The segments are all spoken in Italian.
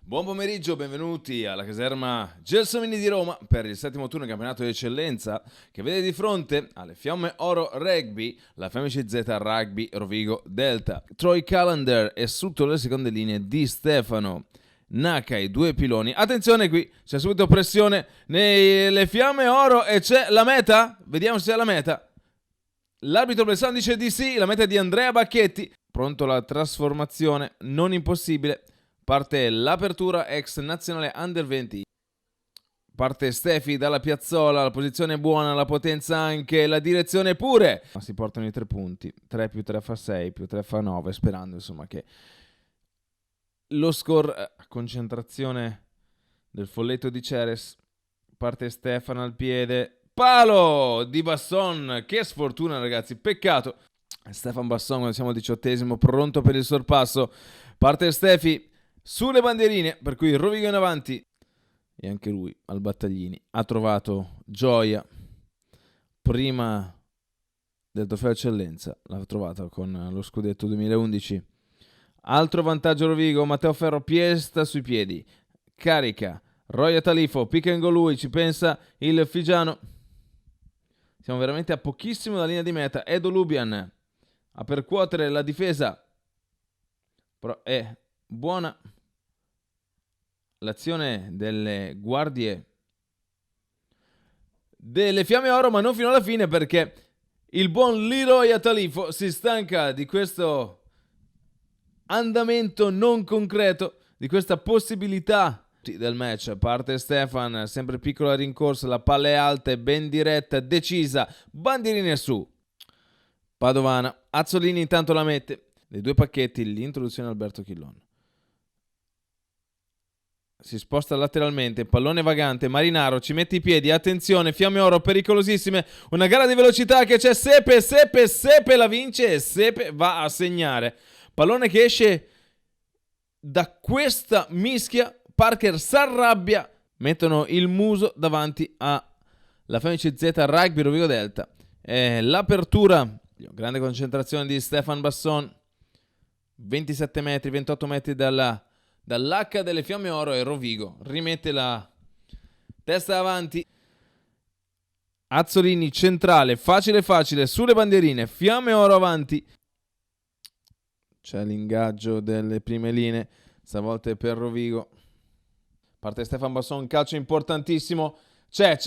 Buon pomeriggio, benvenuti alla caserma Gelsomini di Roma per il settimo turno del campionato di eccellenza che vede di fronte alle Fiamme Oro Rugby, la FMCZ Rugby Rovigo Delta. Troy Callender è sotto le seconde linee di Stefano Nakai, due piloni. Attenzione qui, c'è subito pressione nelle Fiamme Oro e c'è la meta. Vediamo se c'è la meta. L'arbitro Blessano dice di sì, la meta è di Andrea Bacchetti. Pronto la trasformazione, non impossibile. Parte l'apertura ex nazionale under 20. Parte Stefi dalla piazzola, la posizione è buona, la potenza anche, la direzione pure. Ma si portano i 3 punti. 3 più 3 fa 6, più 3 fa 9, sperando insomma che lo score... Concentrazione del folletto di Ceres. Parte Stefano al piede. Palo di Basson. Che sfortuna ragazzi, peccato. Stefan Basson quando siamo al 18esimo, pronto per il sorpasso. Parte Stefi sulle bandierine, per cui Rovigo in avanti. E anche lui al Battaglini ha trovato gioia prima del trofeo eccellenza. L'ha trovato con lo scudetto 2011. Altro vantaggio Rovigo. Matteo Ferro piesta sui piedi, carica Roya Talifo, pick and go lui, ci pensa il Figiano. Siamo veramente a pochissimo dalla linea di meta. Edo Lubian a percuotere la difesa, però è buona l'azione delle guardie delle Fiamme Oro, ma non fino alla fine, perché il buon Leroy Atalifo si stanca di questo andamento non concreto, di questa possibilità del match. Parte Stefan, sempre piccola rincorsa, la palla è alta e ben diretta, decisa, bandierine su. Padovana, Azzolini intanto la mette. Dei 2 pacchetti l'introduzione Alberto Chillon. Si sposta lateralmente, pallone vagante, Marinaro ci mette i piedi, attenzione, Fiamme Oro pericolosissime, una gara di velocità che c'è, Sepe la vince e Sepe va a segnare. Pallone che esce da questa mischia, Parker s'arrabbia, mettono il muso davanti alla FMCZ Rugby Rovigo Delta. L'apertura, grande concentrazione di Stefan Basson, 27 metri, 28 metri dall'H delle Fiamme Oro, e Rovigo rimette la testa avanti. Azzolini centrale, facile sulle bandierine, Fiamme Oro avanti. C'è l'ingaggio delle prime linee, stavolta è per Rovigo. Parte Stefan Basson, calcio importantissimo. C'è.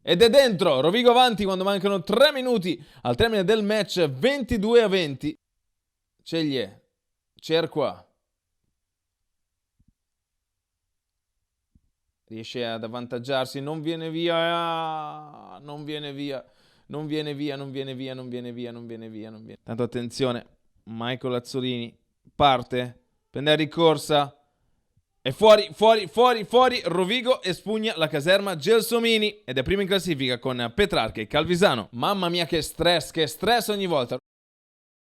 Ed è dentro. Rovigo avanti quando mancano 3 minuti al termine del match, 22-20. Ceglie, Cerqua. Riesce ad avvantaggiarsi, non viene via. Tanto attenzione, Michael Azzolini parte, prende la ricorsa, è fuori, Rovigo espugna la caserma Gelsomini ed è primo in classifica con Petrarca e Calvisano. Mamma mia che stress ogni volta.